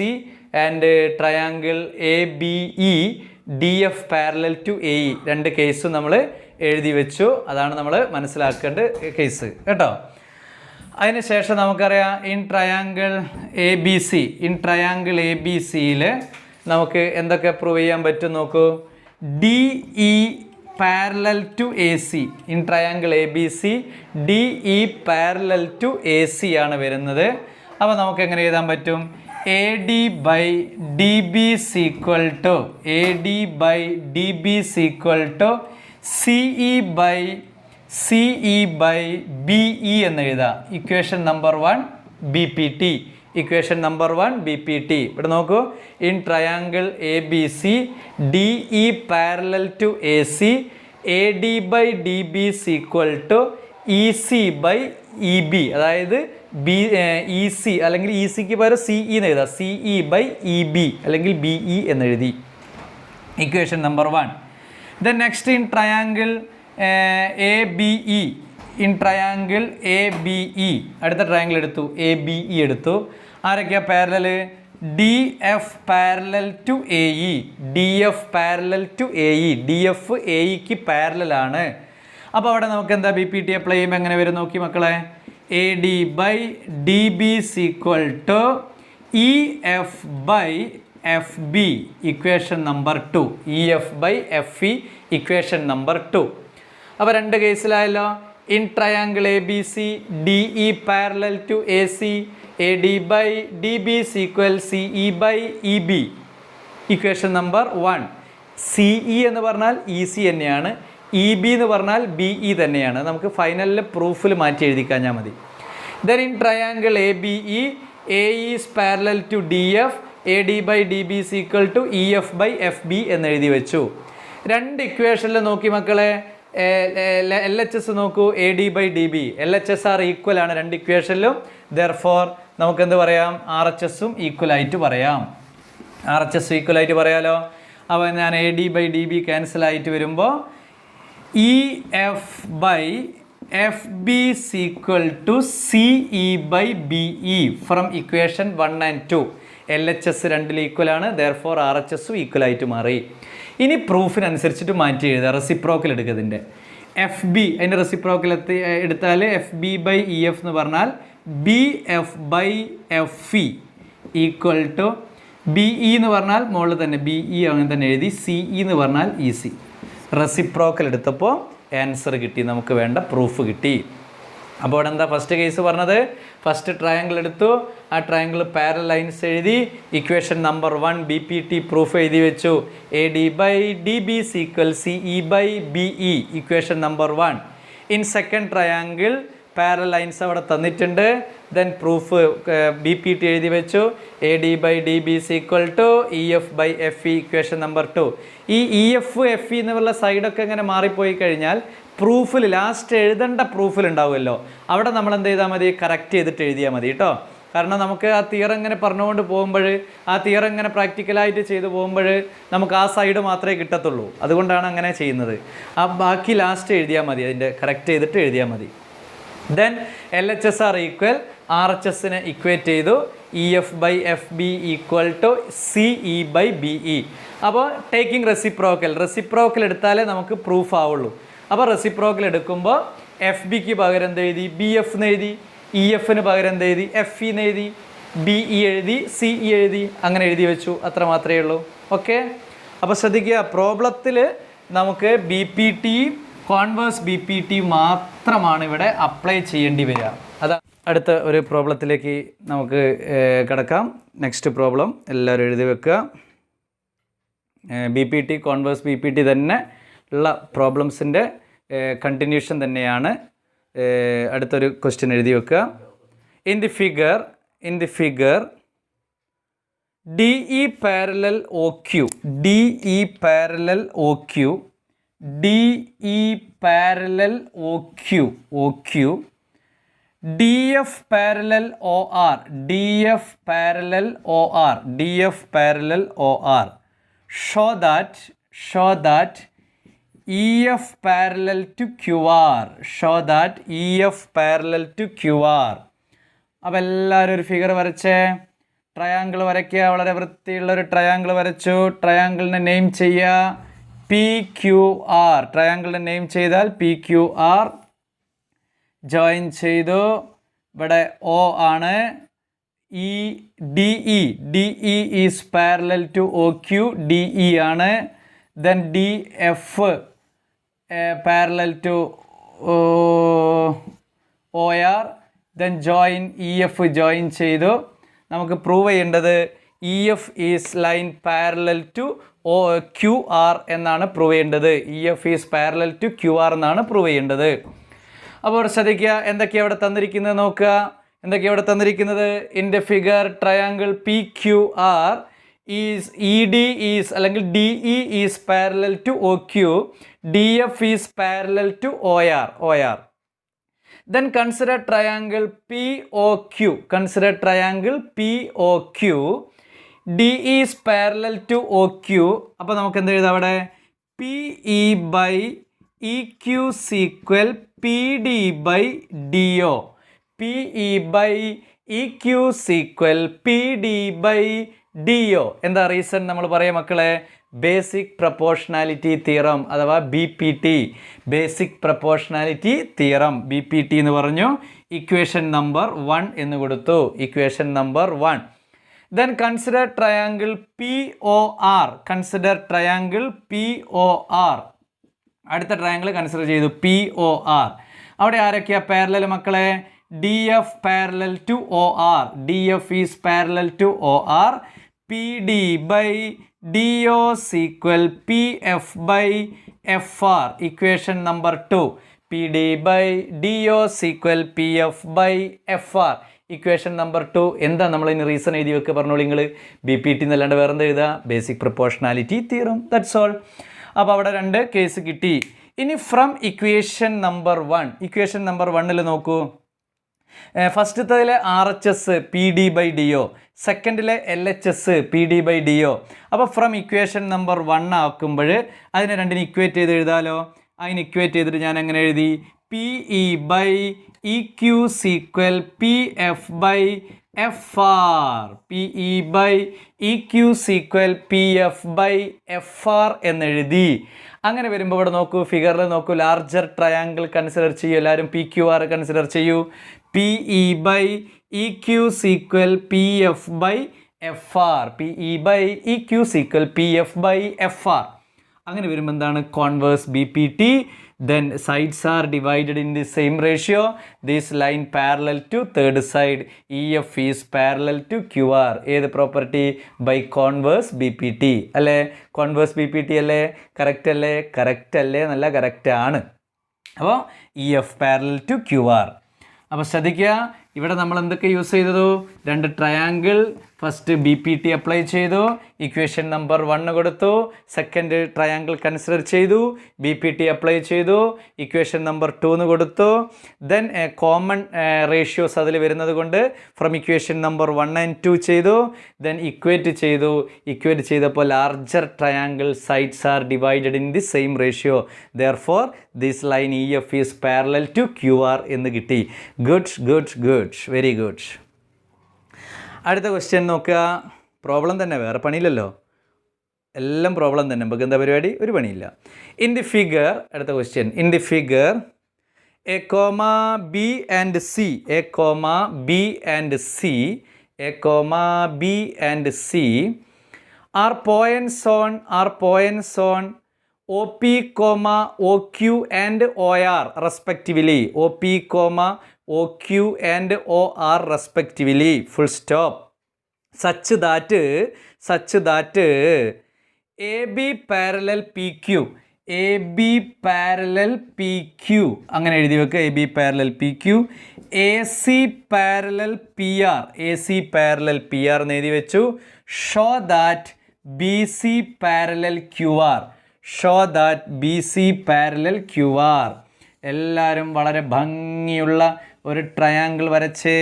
and triangle ABE DF parallel to AE. രണ്ട് കേസ് നമ്മൾ എഴുതി വെച്ചു. അതാണ് നമ്മൾ മനസ്സിലാക്കേണ്ട കേസ് കേട്ടോ. അതിനുശേഷം നമുക്കറിയാം ഇൻ ട്രയാങ്കിൾ എ ബി സിയിൽ നമുക്ക് എന്തൊക്കെ പ്രൂവ് ചെയ്യാൻ പറ്റും നോക്കൂ. D E parallel to A C. In triangle A B C D E parallel to A C ആണ് വരുന്നത്. അപ്പോൾ നമുക്ക് എങ്ങനെ എഴുതാൻ പറ്റും? A D by D B is equal to C E by B E എന്ന് എഴുതാം. Equation number 1 B P T. ഇവിടെ നോക്കൂ. In triangle A B C D E parallel to A C A D by D B is equal to E C by E B. അതായത് E C അല്ലെങ്കിൽ E സിക്ക് പകരം C E എന്ന് എഴുതാം. C E by E B അല്ലെങ്കിൽ B E എന്നെഴുതി. Equation number 1. Then next in triangle A B E. അടുത്ത triangle എടുത്തു, എ ബി ഇ എടുത്തു. ആരൊക്കെയാ parallel? D F parallel to A E. D F A ഇക്ക് പാരലാണ്. അപ്പോൾ അവിടെ നമുക്ക് എന്താ ബി പി ടി അപ്ലൈ ചെയ്യുമ്പോൾ എങ്ങനെ വരും നോക്കി മക്കളെ. A D by D B is equal to E F by F B. Equation number 2. E F by F E equation number 2. അപ്പോൾ രണ്ട് കേസിലായല്ലോ. In triangle A B C D E parallel to A C A D by D B is equal C E by E B. Equation number 1. C E എന്ന് പറഞ്ഞാൽ E C തന്നെയാണ്, E B എന്ന് പറഞ്ഞാൽ B E തന്നെയാണ്. നമുക്ക് ഫൈനലിൽ പ്രൂഫിൽ മാറ്റി എഴുതിക്കഴിഞ്ഞാൽ മതി. Then in triangle A B E A is parallel to D F A D by D B is equal to E F by F B എന്ന് എഴുതി വെച്ചു. രണ്ട് ഇക്വേഷനിൽ നോക്കി മക്കളെ. എൽ എച്ച് എസ് നോക്കൂ, A D by D B. L H S are equal ആണ് രണ്ട് ഇക്വേഷനിലും. ദെർഫോർ നമുക്ക് എന്ത് പറയാം? ആർ എച്ച് എസും ഈക്വൽ ആയിട്ട് പറയാം. പറയാലോ. അപ്പോൾ ഞാൻ A D by D B cancel ആയിട്ട് വരുമ്പോൾ E F by F B is equal to C E by B E from equation 1 and 2. L H S രണ്ടിൽ ഈക്വൽ ആണ്. ദെർഫോർ ആർ എച്ച് എസും ഈക്വൽ ആയിട്ട് മാറി. ഇനി പ്രൂഫിനനുസരിച്ചിട്ട് മാറ്റി എഴുതുക. റെസിപ്രോക്കൽ എടുക്കുന്നതിൻ്റെ എഫ് ബി അതിൻ്റെ റെസിപ്രോക്കൽ എടുത്താൽ F B by E F എന്ന് പറഞ്ഞാൽ B F by F E equal to B E എന്ന് പറഞ്ഞാൽ മുകളിൽ തന്നെ ബി ഇ അങ്ങനെ തന്നെ എഴുതി. സിഇ എന്ന് പറഞ്ഞാൽ ഇ സി. റെസിപ്രോക്കൽ എടുത്തപ്പോൾ ആൻസർ കിട്ടി, നമുക്ക് വേണ്ട പ്രൂഫ് കിട്ടി. അപ്പോൾ ഇവിടെ എന്താ ഫസ്റ്റ് കേസ് പറഞ്ഞത്? ഫസ്റ്റ് ട്രയാങ്കിൾ എടുത്തു, ആ ട്രയാങ്കിൾ പാരലൽ ലൈൻസ് എഴുതി. Equation number 1 B P T proof എഴുതി വെച്ചു. A D by D B is equal C E by B E equation number 1. In second triangle parallel lines അവിടെ തന്നിട്ടുണ്ട്. Then proof B P T എഴുതി വെച്ചു. A D by D B is equal to E F by F E equation number 2. ഈ E F F E എന്നുള്ള സൈഡൊക്കെ ഇങ്ങനെ മാറിപ്പോയി കഴിഞ്ഞാൽ പ്രൂഫിൽ ലാസ്റ്റ് എഴുതേണ്ട പ്രൂഫിൽ ഉണ്ടാവുമല്ലോ, അവിടെ നമ്മൾ എന്ത് ചെയ്താൽ മതി? കറക്റ്റ് ചെയ്തിട്ട് എഴുതിയാൽ മതി കേട്ടോ. കാരണം നമുക്ക് ആ തിയറം ഇങ്ങനെ പറഞ്ഞുകൊണ്ട് പോകുമ്പോൾ, ആ തിയറം ഇങ്ങനെ പ്രാക്ടിക്കലായിട്ട് ചെയ്തു പോകുമ്പോൾ നമുക്ക് ആ സൈഡ് മാത്രമേ കിട്ടത്തുള്ളൂ. അതുകൊണ്ടാണ് അങ്ങനെ ചെയ്യുന്നത്. ആ ബാക്കി ലാസ്റ്റ് എഴുതിയാൽ മതി, അതിൻ്റെ കറക്റ്റ് ചെയ്തിട്ട് എഴുതിയാൽ മതി. Then L H S are equal R H എസിനെ ഇക്വേറ്റ് ചെയ്തു. E F by F B equal to C E by B E. അപ്പോൾ ടേക്കിംഗ് റെസിപ്രോക്കൽ എടുത്താലേ നമുക്ക് പ്രൂഫ് ആവുള്ളൂ. അപ്പോൾ റെസിപ്രോക്കൽ എടുക്കുമ്പോൾ എഫ് ബിക്ക് പകരം എന്ത് എഴുതി? ബി എഫ് എന്ന് എഴുതി. ഇ എഫിന് പകരം എന്ത് എഴുതി? എഫ് ഇ എന്ന് എഴുതി. ബി ഇ എഴുതി, സിഇ എഴുതി, അങ്ങനെ എഴുതി വെച്ചു. അത്ര മാത്രമേ ഉള്ളൂ. ഓക്കെ. അപ്പോൾ ശ്രദ്ധിക്കുക, പ്രോബ്ലത്തിൽ നമുക്ക് B P T converse B P T മാത്രമാണ് ഇവിടെ അപ്ലൈ ചെയ്യേണ്ടി വരിക. അതാ അടുത്ത ഒരു പ്രോബ്ലത്തിലേക്ക് നമുക്ക് കിടക്കാം. നെക്സ്റ്റ് പ്രോബ്ലം എല്ലാവരും എഴുതി വെക്കുക. B P T converse B P T തന്നെ ഉള്ള പ്രോബ്ലംസിൻ്റെ കണ്ടിന്യൂഷൻ തന്നെയാണ്. അടുത്തൊരു ക്വസ്റ്റ്യൻ എഴുതി വെക്കുക. In the figure D E parallel O Q D E parallel O Q D F parallel O R show that E F parallel to Q R അപ്പോൾ എല്ലാവരും ഒരു ഫിഗർ വരച്ചേ. ട്രയാങ്കിൾ വരയ്ക്കുക. വളരെ വൃത്തിയുള്ളൊരു ട്രയാങ്കിൾ വരച്ചു. ട്രയാങ്കിളിനെ നെയിം ചെയ്യുക പി ക്യു ആർ. ട്രയാങ്കിളിനെ നെയിം ചെയ്താൽ പി ക്യു ആർ. ജോയിൻ ചെയ്തു. ഇവിടെ ഒ ആണ്. E D E is parallel to O Q, D E ആണ്. Then D F parallel to O R. Then join E F join ചെയ്തു. നമുക്ക് prove ചെയ്യേണ്ടത് E F is line parallel to Q R എന്നാണ് prove ചെയ്യേണ്ടത്. E F is parallel to Q R എന്നാണ് prove ചെയ്യേണ്ടത്. അപ്പോൾ ശ്രദ്ധിക്കുക, എന്തൊക്കെയാണ് ഇവിടെ തന്നിരിക്കുന്നത് നോക്കുക. എന്തൊക്കെയാണ് ഇവിടെ തന്നിരിക്കുന്നത്? In the figure triangle P Q R is E D is അല്ലെങ്കിൽ D E is parallel to O Q, D F is parallel to O R. Then consider triangle POQ. Consider triangle POQ. DE is parallel to OQ. അപ്പോൾ നമുക്ക് എന്ത് എഴുതാം അവിടെ? PE by EQ is equal PD by DO. PE by EQ is equal PD by DO. എന്താ reason നമ്മൾ പറയാം മക്കളെ? Basic proportionality theorem അഥവാ BPT, basic proportionality theorem, BPT എന്ന് പറഞ്ഞു. ഇക്വേഷൻ നമ്പർ 1 എന്ന് കൊടുത്തു. Equation number 1. Then consider triangle POR. Consider triangle POR. അടുത്ത ട്രയാങ്കിൾ കൺസിഡർ ചെയ്തു POR. അവിടെ ആരൊക്കെയാ പാരലൽ മക്കളെ? DF parallel to OR. DF is parallel to OR. PD by DO is equal PF by FR. Equation number 2. PD by DO is equal PF by FR. Equation number 2. എന്താ നമ്മൾ ഇനി reason എഴുതി വെക്കുക പറഞ്ഞോളൂ നിങ്ങൾ? BPT എന്നല്ലാണ്ട് വേറെ എന്താ എഴുതുക? Basic proportionality theorem. That's all. അപ്പോൾ അവിടെ 2 കേസ് കിട്ടി. ഇനി from equation number 1. Equation number 1 നോക്കൂ. ഫസ്റ്റത്തേതിൽ RHS PD by DO, സെക്കൻഡിലെ LHS PD by DO. അപ്പോൾ ഫ്രം ഇക്വേഷൻ നമ്പർ 1 ആക്കുമ്പോൾ അതിനെ രണ്ടിന് ഇക്വേറ്റ് ചെയ്ത് എഴുതാമല്ലോ. അതിന് ഇക്വേറ്റ് ചെയ്തിട്ട് ഞാൻ എങ്ങനെ എഴുതി? PE by EQ is equal PF by FR. PE by EQ is equal PF by FR എന്നെഴുതി. അങ്ങനെ വരുമ്പോൾ ഇവിടെ നോക്കൂ, ഫിഗറിൽ നോക്കൂ, ലാർജർ ട്രയാങ്കിൾ കൺസിഡർ ചെയ്യൂ. എല്ലാവരും PQR കൺസിഡർ ചെയ്യൂ. PE by EQ is equal PF by FR. PE by EQ is equal PF by FR. അങ്ങനെ വരുമ്പോൾ എന്താണ്? Converse BPT. Then sides are divided in the same ratio. This line parallel to third side. EF is parallel to QR. ഏത് property? By converse BPT അല്ലേ? Converse BPT അല്ലേ? Correct അല്ലേ? Correct അല്ലേ? നല്ല correct ആണ്. അപ്പോൾ EF പാരലൽ ടു QR. അപ്പോൾ ശ്രദ്ധിക്കുക, ഇവിടെ നമ്മൾ എന്തൊക്കെ യൂസ് ചെയ്തതു? 2 ട്രയാങ്കിൾ. ഫസ്റ്റ് BPT അപ്ലൈ ചെയ്തു, ഇക്വേഷൻ നമ്പർ 1 കൊടുത്തു. സെക്കൻഡ് ട്രയാങ്കിൾ കൺസിഡർ ചെയ്തു, BPT അപ്ലൈ ചെയ്തു, ഇക്വേഷൻ നമ്പർ 2 കൊടുത്തു. ദെൻ കോമൺ റേഷ്യോസ് അതിൽ വരുന്നത് കൊണ്ട് ഫ്രം ഇക്വേഷൻ നമ്പർ 1 and 2 ചെയ്തു. ദെൻ ഇക്വേറ്റ് ചെയ്തു. ഇക്വേറ്റ് ചെയ്തപ്പോൾ larger triangle sides are divided in the same ratio. Therefore this line EF is parallel to QR എന്ന് കിട്ടി. Good good good, very good. അടുത്ത question നോക്കുക. പ്രോബ്ലം തന്നെ, വേറെ പണിയില്ലല്ലോ, എല്ലാം പ്രോബ്ലം തന്നെ. നമുക്ക് എന്താ പരിപാടി? ഒരു പണിയില്ല. ഇൻ ദി ഫിഗർ, അടുത്ത question. In the figure A, B and C, A, B and C, A, B and C are points on OP, OQ and OR respectively. OP, OQ and OR respectively. Full stop. Such that AB parallel PQ. AB parallel PQ. അങ്ങനെ എഴുതി വെക്കുക. AB parallel PQ. AC parallel PR. AC parallel PR എന്ന് എഴുതി വെച്ചു. Show that BC parallel QR. Show that BC parallel QR. എല്ലാവരും വളരെ ഭംഗിയുള്ള ഒരു ട്രയാങ്കിൾ വരച്ചേ.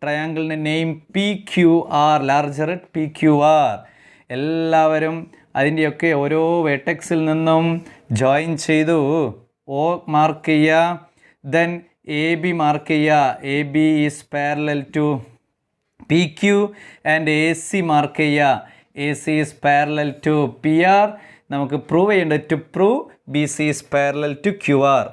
ട്രയാങ്കിളിൻ്റെ നെയിം PQR, ലാർജർ PQR. എല്ലാവരും അതിൻ്റെയൊക്കെ ഓരോ വെർട്ടെക്സിൽ നിന്നും ജോയിൻ ചെയ്തു. O മാർക്ക് ചെയ്യുക. ദെൻ AB മാർക്ക് ചെയ്യുക. AB is parallel to PQ and AC mark ചെയ്യുക. AC is parallel to PR. നമുക്ക് പ്രൂവ് ചെയ്യേണ്ടത് to prove BC is parallel to QR.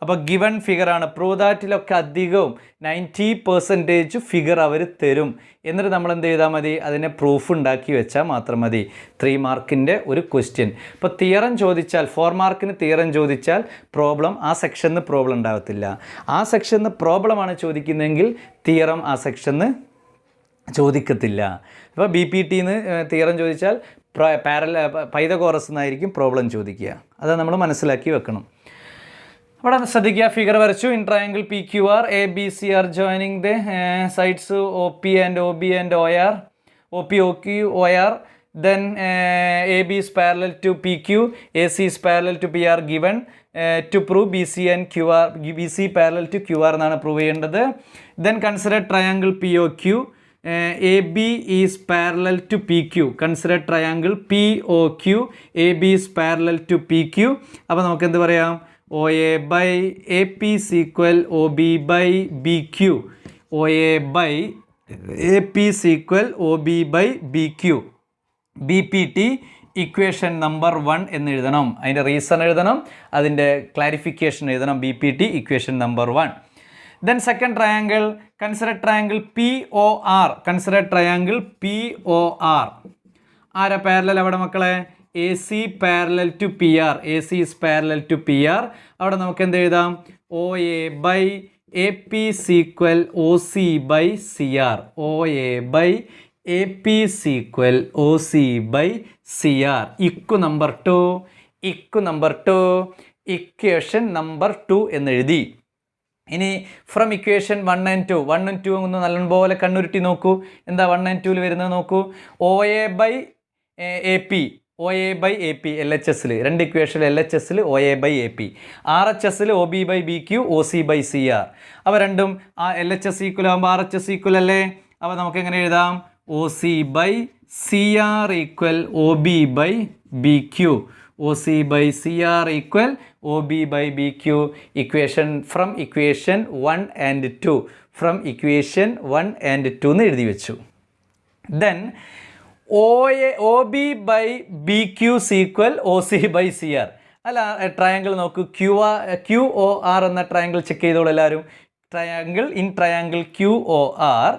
അപ്പോൾ ഗിവൺ ഫിഗറാണ്. പ്രൂവ് ദാറ്റിലൊക്കെ അധികവും 90% ഫിഗർ അവർ തരും. എന്നിട്ട് നമ്മൾ എന്ത് ചെയ്താൽ മതി, അതിനെ പ്രൂഫ് ഉണ്ടാക്കി വെച്ചാൽ മാത്രം മതി. 3 മാർക്കിൻ്റെ ഒരു ക്വസ്റ്റ്യൻ. ഇപ്പോൾ തിയറം ചോദിച്ചാൽ 4 മാർക്കിന് തിയറം ചോദിച്ചാൽ പ്രോബ്ലം ആ സെക്ഷനിൽ പ്രോബ്ലം ഉണ്ടാകത്തില്ല. ആ സെക്ഷനിൽ പ്രോബ്ലമാണ് ചോദിക്കുന്നതെങ്കിൽ തിയറം ആ സെക്ഷനിൽ ചോദിക്കത്തില്ല. അപ്പോൾ BPTന്ന് തിയറം ചോദിച്ചാൽ പൈതഗോറസ് എന്നായിരിക്കും പ്രോബ്ലം ചോദിക്കുക. അത് നമ്മൾ മനസ്സിലാക്കി വെക്കണം. അവിടെ ശ്രദ്ധിക്കുക, ഫിഗർ വരച്ചു. In triangle PQR ABC R joining the sides OP and OB and OR, OP OQ OR. Then AB is parallel to PQ, AC is parallel to PR given. To prove BC and QR, BC parallel to QR എന്നാണ് prove ചെയ്യേണ്ടത്. Then consider triangle POQ. AB is parallel to PQ. Consider triangle POQ. AB is parallel to PQ. അപ്പോൾ നമുക്ക് എന്ത് പറയാം, OA by AP is equal OB by BQ. OA by AP is equal OB by BQ. BPT equation number 1 എന്ന് എഴുതണം. അതിൻ്റെ reason എഴുതണം, അതിൻ്റെ clarification എഴുതണം. BPT equation number 1. Then second triangle, consider triangle POR. Consider triangle POR. ആരാ parallel അവിടെ മക്കളെ? AC parallel to PR. AC is parallel to PR. അവിടെ നമുക്ക് എന്ത് എഴുതാം, OA by AP is equal OC by CR. OA by AP is equal OC by CR. ഇക്കു number 2, ഇക്കു number 2, equation number 2 എന്നെഴുതി. ഇനി ഫ്രം ഇക്വേഷൻ 1 and 2, 1 and 2 ഒന്ന് നല്ലപോലെ കണ്ണുരുട്ടി നോക്കൂ. എന്താ 1 and 2 വരുന്നത് നോക്കൂ. OA by AP, OA by AP LHSൽ 2 ഇക്വേഷൻ LHSൽ OA by AP, RHSൽ OB by BQ, OC by CR. അവ രണ്ടും ആ LHS ഈക്വൽ ആകുമ്പോൾ RHS ഈക്വൽ അല്ലേ? അപ്പോൾ നമുക്ക് എങ്ങനെ എഴുതാം, OC by CR equal OB by BQ. OC by CR equal OB by BQ. Equation from equation 1 and 2. From equation 1 and 2 എന്ന് എഴുതി വെച്ചു. Then OB by BQ is equal OC by CR. അല്ല, triangle നോക്കൂ. QOR എന്ന triangle check ചെയ്തോളൂ എല്ലാവരും. Triangle in triangle QOR,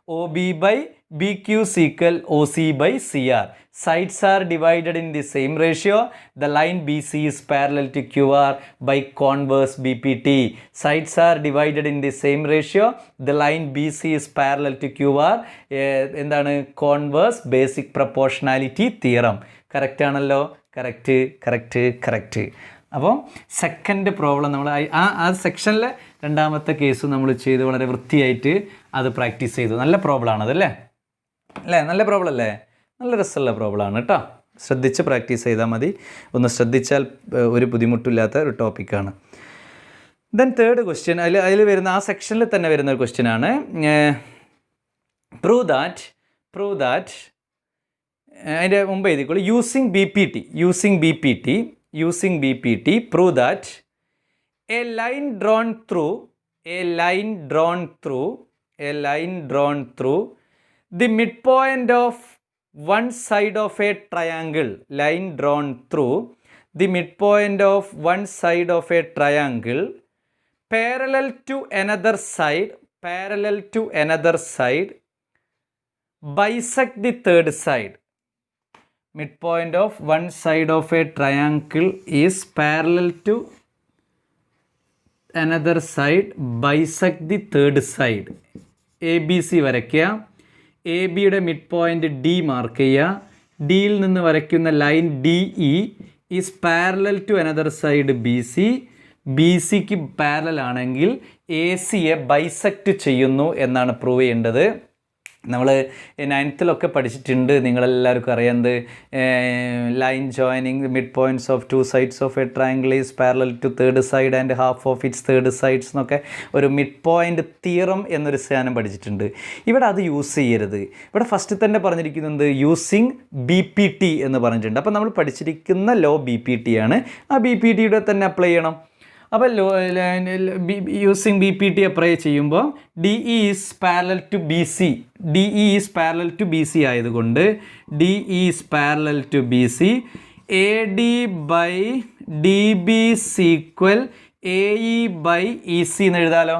OB by BQ is equal OC by CR. Sides are divided in the same ratio. The line BC is parallel to QR by converse BPT. Sides are divided in the same ratio. The line BC is parallel to QR. എന്താണ്? Converse basic proportionality theorem. Correct ആണല്ലോ? Correct. അപ്പോൾ second problem നമ്മൾ ആ സെക്ഷനിലെ രണ്ടാമത്തെ case നമ്മൾ ചെയ്ത് വളരെ വൃത്തിയായിട്ട് അത് പ്രാക്ടീസ് ചെയ്തു. നല്ല പ്രോബ്ലമാണ് അതല്ലേ? നല്ല പ്രോബ്ലം അല്ലേ? നല്ല രസമുള്ള പ്രോബ്ലമാണ് കേട്ടോ. ശ്രദ്ധിച്ച് പ്രാക്ടീസ് ചെയ്താൽ മതി. ഒന്ന് ശ്രദ്ധിച്ചാൽ ഒരു ബുദ്ധിമുട്ടില്ലാത്ത ഒരു ടോപ്പിക്കാണ്. ദെൻ തേർഡ് ക്വസ്റ്റ്യൻ, അതിൽ വരുന്ന ആ സെക്ഷനിൽ തന്നെ വരുന്ന ഒരു ക്വസ്റ്റ്യൻ ആണ്. പ്രൂവ് ദാറ്റ് അതിൻ്റെ മുമ്പ് എഴുതിക്കോളൂ. Using BPT, prove that a line drawn through the midpoint of one side of a triangle. Line drawn through the midpoint of one side of a triangle parallel to another side bisect the third side. Midpoint of one side of a triangle is parallel to another side, bisect the third side. ABC വരയ്ക്കുക. ABയുടെ mid point D mark ചെയ്യുക. ഡിയിൽ നിന്ന് വരയ്ക്കുന്ന line DE is parallel to another side BC. BCക്ക് parallel ആണെങ്കിൽ ACയെ bisect ചെയ്യുന്നു എന്നാണ് പ്രൂവ് ചെയ്യേണ്ടത്. നമ്മൾ 9th പഠിച്ചിട്ടുണ്ട്, നിങ്ങളെല്ലാവർക്കും അറിയാവുന്നത് line joining mid points of 2 sides of a triangle is parallel to third side and half of its third sides എന്നൊക്കെ ഒരു മിഡ് പോയിൻ്റ് തിയറം എന്നൊരു സാധനം പഠിച്ചിട്ടുണ്ട്. ഇവിടെ അത് യൂസ് ചെയ്യരുത്. ഇവിടെ ഫസ്റ്റ് തന്നെ പറഞ്ഞിരിക്കുന്നത് യൂസിങ് BPT എന്ന് പറഞ്ഞിട്ടുണ്ട്. അപ്പോൾ നമ്മൾ പഠിച്ചിരിക്കുന്ന ലോ BPT ആണ്. ആ BPTയുടെ തന്നെ അപ്ലൈ ചെയ്യണം. അപ്പോൾ യൂസിങ് BPT അപ്ലൈ ചെയ്യുമ്പോൾ DE is parallel to BC ആയതുകൊണ്ട് DE is parallel to BC. AD by DB is equal AE by EC എന്ന് എഴുതാലോ.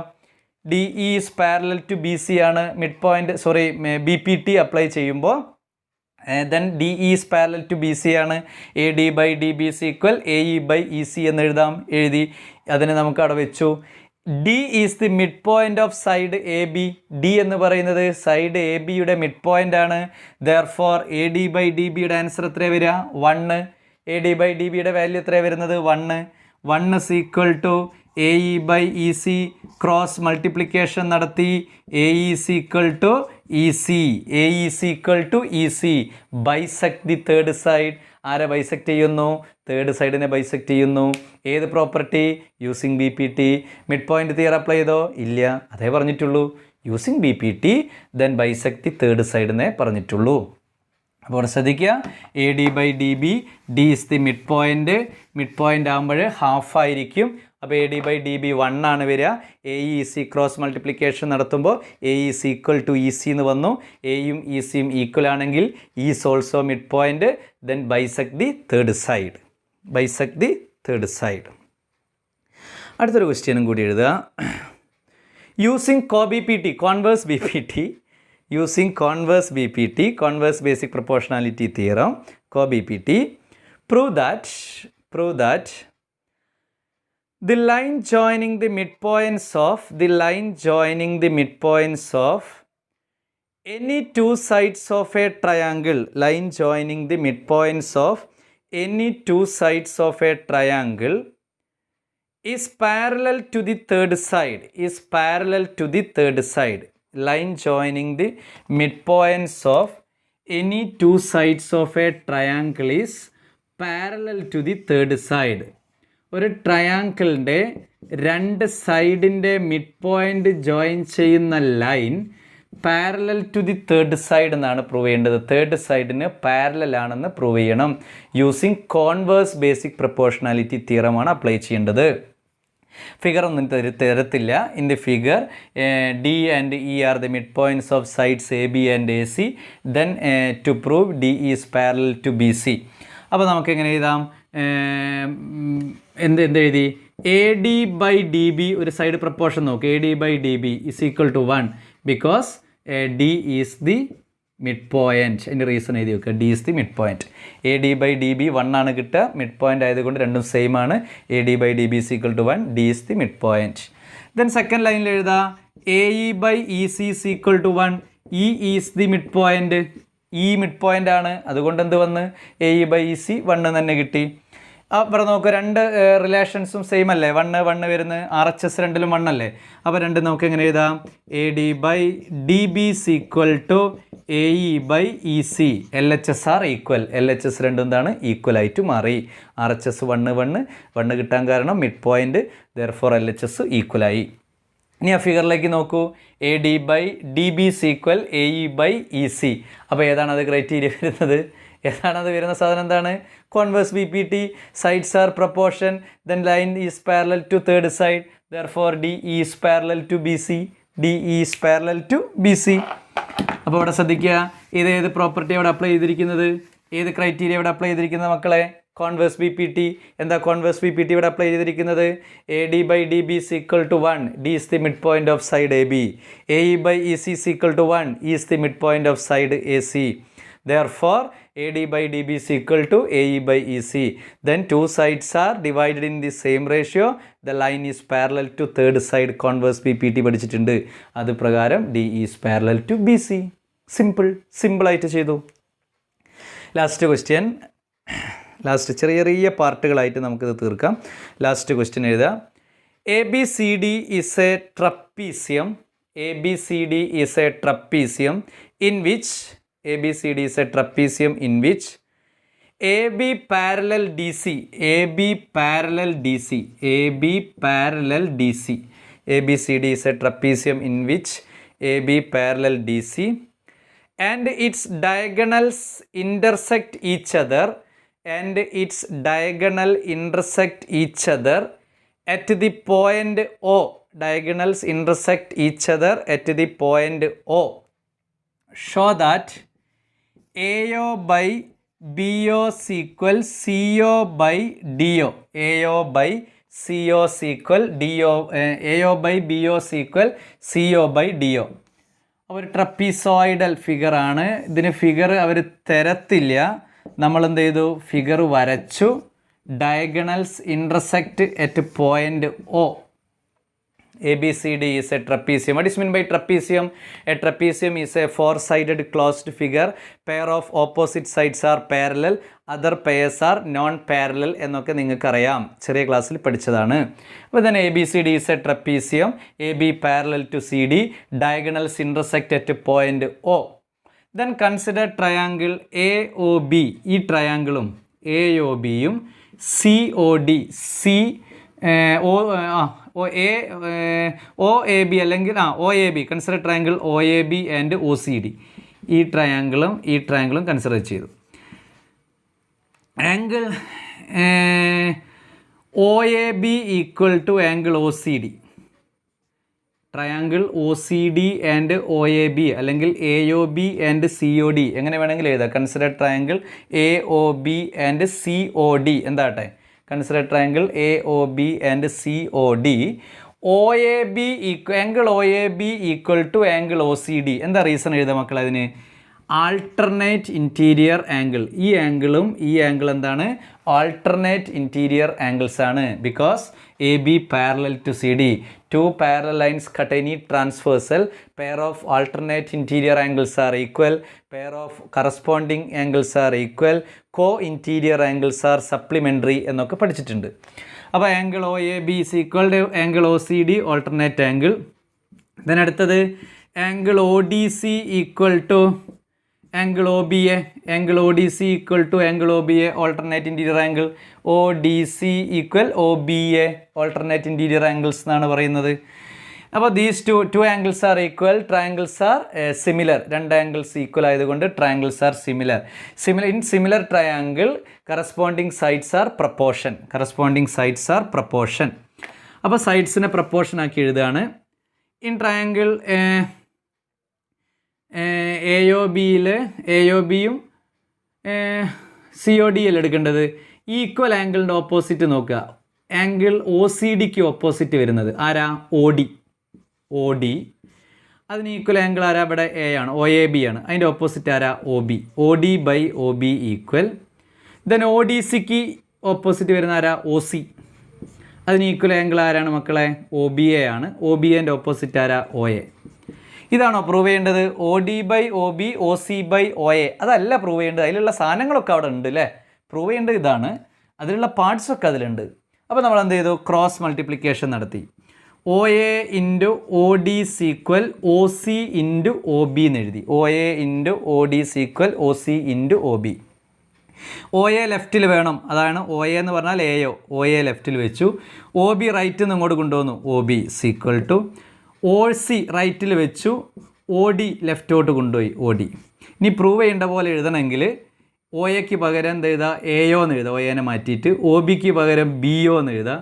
DE is parallel to BC ആണ് mid point, sorry BPT apply ചെയ്യുമ്പോൾ. then DE is parallel to BC ആണ്. AD by DB is equal AE by EC എന്ന് എഴുതി. അതിനെ നമുക്ക് അവിടെ വെച്ചു. D is the midpoint of side AB. D എന്ന് പറയുന്നത് സൈഡ് AB യുടെ മിഡ് പോയിന്റ് ആണ്. therefore AD by DB യുടെ ആൻസർ എത്ര വരിക? 1. AD by DB യുടെ വാല്യൂ എത്ര വരുന്നത്? 1. 1 is equal to AE by EC cross multiplication നടത്തി. AE is equal to EC. AE is equal to EC. Bisect the third side. ആരെ bisect ചെയ്യുന്നു? Third സൈഡിനെ ബൈസെക്ട് ചെയ്യുന്നു. ഏത് property? Using BPT. Mid point theorem apply ചെയ്തോ? ഇല്ല, അതേ പറഞ്ഞിട്ടുള്ളൂ. Using BPT then bisect the third സൈഡിനെ പറഞ്ഞിട്ടുള്ളൂ. അപ്പോൾ ശ്രദ്ധിക്കുക, AD by DB, D is the mid point ആകുമ്പോൾ ഹാഫ് ആയിരിക്കും. അപ്പോൾ AD by DB 1 ആണ് വരിക. AE EC ക്രോസ് മൾട്ടിപ്ലിക്കേഷൻ നടത്തുമ്പോൾ AE is equal to EC എന്ന് വന്നു. എയും ECയും ഈക്വൽ ആണെങ്കിൽ E is also mid point. Then bisect the third side. അടുത്തൊരു ക്വസ്റ്റ്യനും കൂടി എഴുതുക. Using co-BPT, converse BPT, using converse BPT, converse basic proportionality theorem, co-BPT, prove that the line joining the midpoints of any two sides of a triangle, is parallel to the third side. Line joining the midpoints of any two sides of a triangle is parallel to the third side. ഒരു ട്രയാങ്കിളിൻ്റെ രണ്ട് സൈഡിൻ്റെ mid point join ചെയ്യുന്ന line parallel to the third side എന്നാണ് prove ചെയ്യേണ്ടത്. Third സൈഡിന് parallel ആണെന്ന് prove ചെയ്യണം. യൂസിങ് കോൺവേഴ്സ് ബേസിക് പ്രൊപ്പോർഷണാലിറ്റി തിയറമാണ് അപ്ലൈ ചെയ്യേണ്ടത്. ഫിഗർ ഒന്നും തരത്തില്ല. In the figure D and E are the midpoints of sides AB and AC. Then to prove DE is parallel to BC. അപ്പോൾ നമുക്ക് എങ്ങനെ എഴുതാം? എന്തെഴുതി? AD by DB ഒരു side proportion നോക്ക്. AD by DB is equal to 1 because D is the mid point. അതിൻ്റെ reason എഴുതി വെക്കുക. D is the mid point. AD by DB 1 ആണ് കിട്ടുക. മിഡ് പോയിന്റ് ആയതുകൊണ്ട് രണ്ടും സെയിം ആണ്. AD by DB is equal to 1. D is the mid point. Then second ലൈനിൽ എഴുതാം AE by EC is equal to 1. E is the mid point. E mid point ആണ്, അതുകൊണ്ട് എന്ത് വന്ന്? AE by EC 1 തന്നെ കിട്ടി. അപ്പോൾ നോക്കുക, രണ്ട് റിലേഷൻസും സെയിം അല്ലേ? 1 വരുന്നത്. RHS രണ്ടിലും 1 അല്ലേ? അപ്പോൾ രണ്ട് നമുക്ക് എങ്ങനെ എഴുതാം? AD by DB is equal to AE by EC. LHS are equal. LHS രണ്ടും എന്താണ്? ഈക്വൽ ആയിട്ട് മാറി. RHS 1 കിട്ടാൻ കാരണം മിഡ് പോയിന്റ്. therefore LHS ഈക്വലായി. ഇനി ആ ഫിഗറിലേക്ക് നോക്കൂ. AD by DB is equal AE by EC. അപ്പോൾ ഏതാണത് ക്രൈറ്റീരിയ വരുന്നത്? ഏതാണത് വരുന്ന സാധനം? എന്താണ്? Converse BPT. Sides are proportion. Then line is parallel to third side. therefore DE is parallel to BC. അപ്പോൾ ഇവിടെ ശ്രദ്ധിക്കുക, ഏത് പ്രോപ്പർട്ടി അവിടെ അപ്ലൈ ചെയ്തിരിക്കുന്നത്? ഏത് ക്രൈറ്റീരിയ ഇവിടെ അപ്ലൈ ചെയ്തിരിക്കുന്നത് മക്കളെ? Converse BPT. എന്താ കോൺവേഴ്സ് BPT ഇവിടെ അപ്ലൈ ചെയ്തിരിക്കുന്നത്? AD by DB is equal to 1. D is the midpoint of side AB. AE by EC is equal to 1. E is the midpoint of side AC. therefore AD by DB is equal to AE by EC. then two sides are divided in the same ratio. the line is parallel to third side. converse BPT പഠിച്ചിട്ടുണ്ട്. അത് പ്രകാരം DE is parallel to BC. Simple ആയിട്ട് ചെയ്തു. Last question. ചെറിയ പാർട്ടുകളായിട്ട് നമുക്കിത് തീർക്കാം. Last question എഴുതാം. ABCD is a trapezium. in which ABCD is a trapezium in which AB parallel DC. ABCD is a trapezium in which AB parallel DC and its diagonals intersect each other at the point O. Diagonals intersect each other at the point O. Show that AO by BO is equal CO by DO. AO by CO equal DO, AO by BO equal CO by DO. അപ്പോൾ ഒരു ട്രപ്പീസോയിഡൽ ഫിഗറാണ്. ഇതിന് figure അവർ തരത്തില്ല, നമ്മളെന്ത് ചെയ്തു, figure വരച്ചു. Diagonals intersect at point O. ABCD is a trapezium. What is meant by trapezium? A trapezium is a four-sided closed figure. Pair of opposite sides are parallel. Other pairs are non-parallel എന്നൊക്കെ നിങ്ങൾക്കറിയാം, ചെറിയ ക്ലാസ്സിൽ പഠിച്ചതാണ്. അപ്പോൾ then ABCD is a trapezium. AB parallel to CD. Diagonals intersect at point O. Then consider triangle AOB. ഈ ട്രയാങ്കിളും AOBയും COD, OAB അല്ലെങ്കിൽ OAB, consider triangle OAB and OCD. ഈ ട്രയാങ്കിളും കൺസിഡർ ചെയ്തു. Angle OAB equal to angle OCD. Triangle OCD and OAB അല്ലെങ്കിൽ AOB and COD എങ്ങനെ വേണമെങ്കിലും എഴുതാം. Consider triangle AOB and COD എന്താട്ടെ, consider triangle AOB and COD. OAB angle OAB equal to angle OCD. എന്താ reason എഴുതാം മക്കളെ അതിന്? Alternate interior angle. ഈ ആംഗിളും ഈ ആംഗിൾ എന്താണ്? ആൾട്ടർനേറ്റ് ഇൻറ്റീരിയർ ആംഗിൾസ് ആണ്. Because AB parallel to CD. Two parallel lines cut any transversal. Pair of alternate interior angles are equal. Pair of corresponding angles are equal. Co-interior angles are supplementary എന്നൊക്കെ പഠിച്ചിട്ടുണ്ട്. അപ്പോൾ angle OAB is equal to angle OCD, alternate angle. then അടുത്തത് angle ODC equal to angle OBA. Angle ODC equal to angle OBA, alternate interior angle. ODC equal OBA, alternate interior angles എന്നാണ് പറയുന്നത്. അപ്പോൾ these two angles are equal, triangles are similar. രണ്ട് angles equal ആയതുകൊണ്ട് triangles are similar. In similar triangle corresponding sides are proportion. അപ്പോൾ സൈഡ്സിനെ proportion ആക്കി എഴുതുകയാണ്. In triangle AOBയും COD അല്ല എടുക്കേണ്ടത്. ഈക്വൽ ആംഗിളിൻ്റെ ഓപ്പോസിറ്റ് നോക്കുക. ആംഗിൾ OCDക്ക് ഓപ്പോസിറ്റ് വരുന്നത് ആരാ? OD. അതിന് ഈക്വൽ ആംഗിൾ ആരാ? ഇവിടെ A ആണ്, OAB ആണ്. അതിൻ്റെ ഓപ്പോസിറ്റ് ആരാ? OB. OD by OB equal. Then ODCക്ക് ഓപ്പോസിറ്റ് വരുന്ന ആരാ? OC. അതിന് ഈക്വൽ ആംഗിൾ ആരാണ് മക്കളെ? OBA ആണ്. OBAൻ്റെ ഓപ്പോസിറ്റ് ആരാ? OA. ഇതാണോ പ്രൂവ് ചെയ്യേണ്ടത്? OD by OB, OC by OA. അതല്ല പ്രൂവ് ചെയ്യേണ്ടത്. അതിലുള്ള സാധനങ്ങളൊക്കെ അവിടെ ഉണ്ട് അല്ലേ? പ്രൂവ് ചെയ്യേണ്ടത് ഇതാണ്. അതിലുള്ള പാർട്സൊക്കെ അതിലുണ്ട്. അപ്പോൾ നമ്മൾ എന്ത് ചെയ്തു? ക്രോസ് മൾട്ടിപ്ലിക്കേഷൻ നടത്തി. OA into OD equal OC into OB എന്ന് എഴുതി. OA into OD equal OC into OB. OA ലെഫ്റ്റിൽ വേണം, അതാണ് OA എന്ന് പറഞ്ഞാൽ AO. OA ലെഫ്റ്റിൽ വെച്ചു. OB റൈറ്റിൽ നിന്ന് ഇങ്ങോട്ട് കൊണ്ടുവന്നു. OB ഈക്വൽ ടു OC റൈറ്റിൽ വെച്ചു. OD ലെഫ്റ്റോട്ട് കൊണ്ടുപോയി. OD. ഇനി പ്രൂവ് ചെയ്യേണ്ട പോലെ എഴുതണമെങ്കിൽ OAക്ക് പകരം എന്ത് എഴുതുക? AO എന്ന് എഴുതുക. OAനെ മാറ്റിയിട്ട് OBക്ക് പകരം BO എന്ന് എഴുതുക.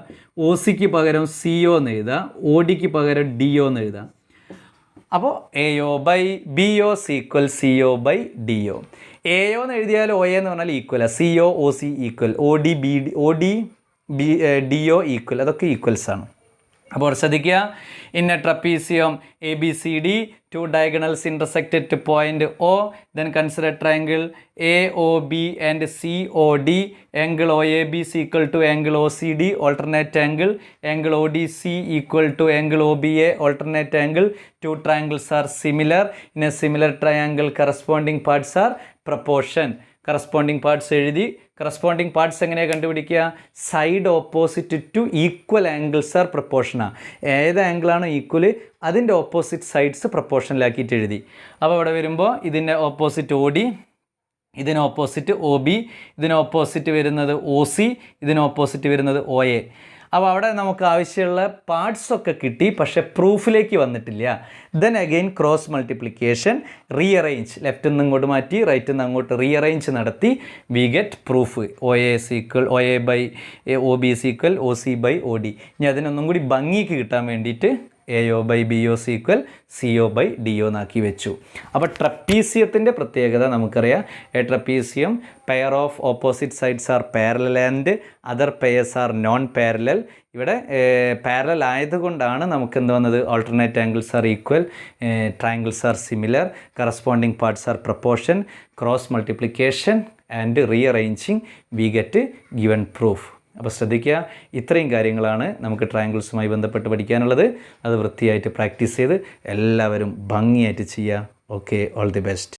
OCക്ക് പകരം CO എന്ന് എഴുതുക. ODക്ക് പകരം DO എന്ന് എഴുതുക. അപ്പോൾ AO by BO equal CO by DO. AO എന്ന് എഴുതിയാൽ OA എന്ന് പറഞ്ഞാൽ ഈക്വലാണ്. CO OC equal. OD DO equal. അതൊക്കെ ഈക്വൽസ് ആണ്. അപ്പോൾ ശ്രദ്ധിക്കുക. In a trapezium ABCD, two diagonals intersect at point O. Then consider triangle AOB and COD. Angle OAB is equal to angle OCD, alternate angle. Angle ODC equal to angle OBA, alternate angle. Two triangles are similar. In a similar triangle, corresponding parts are proportion. Corresponding parts എഴുതി. Corresponding parts എങ്ങനെയാണ് കണ്ടുപിടിക്കുക? Side opposite to equal angles are പ്രപ്പോർഷനാണ്. ഏത് ആംഗിളാണോ equal അതിൻ്റെ opposite sides പ്രപ്പോർഷനിലാക്കിയിട്ട് എഴുതി. അപ്പോൾ ഇവിടെ വരുമ്പോൾ ഇതിൻ്റെ ഓപ്പോസിറ്റ് OD, ഇതിന് ഓപ്പോസിറ്റ് OB, ഇതിന് ഓപ്പോസിറ്റ് വരുന്നത് OC, ഇതിന് ഓപ്പോസിറ്റ് വരുന്നത് OA. അപ്പോൾ അവിടെ നമുക്ക് ആവശ്യമുള്ള പാർട്സൊക്കെ കിട്ടി, പക്ഷേ പ്രൂഫിലേക്ക് വന്നിട്ടില്ല. Then again cross multiplication, rearrange, ലെഫ്റ്റിൽ നിന്ന് ഇങ്ങോട്ട് മാറ്റി റൈറ്റിൽ നിന്ന് അങ്ങോട്ട് റീഅറേഞ്ച് നടത്തി we get proof. OA by OB equal OC by OD. ഇനി അതിനൊന്നും കൂടി ഭംഗിക്ക് കിട്ടാൻ വേണ്ടിയിട്ട് AO/BO CO/DO എന്നാക്കി വെച്ചു. അപ്പോൾ ട്രപ്പീസിയത്തിൻ്റെ പ്രത്യേകത നമുക്കറിയാം. A trapezium pair of opposite sides are parallel and other pairs are non parallel. ഇവിടെ പാരലൽ ആയതുകൊണ്ടാണ് നമുക്ക് എന്ത് വന്നത്, alternate angles are equal, triangles are similar, corresponding parts are proportion, cross multiplication and rearranging we get given proof. അപ്പോൾ ശ്രദ്ധിക്കുക, ഇത്രയും കാര്യങ്ങളാണ് നമുക്ക് ട്രയാങ്കിൾസുമായി ബന്ധപ്പെട്ട് പഠിക്കാനുള്ളത്. അത് വൃത്തിയായിട്ട് പ്രാക്ടീസ് ചെയ്ത് എല്ലാവരും ഭംഗിയായിട്ട് ചെയ്യുക. Okay, all the best.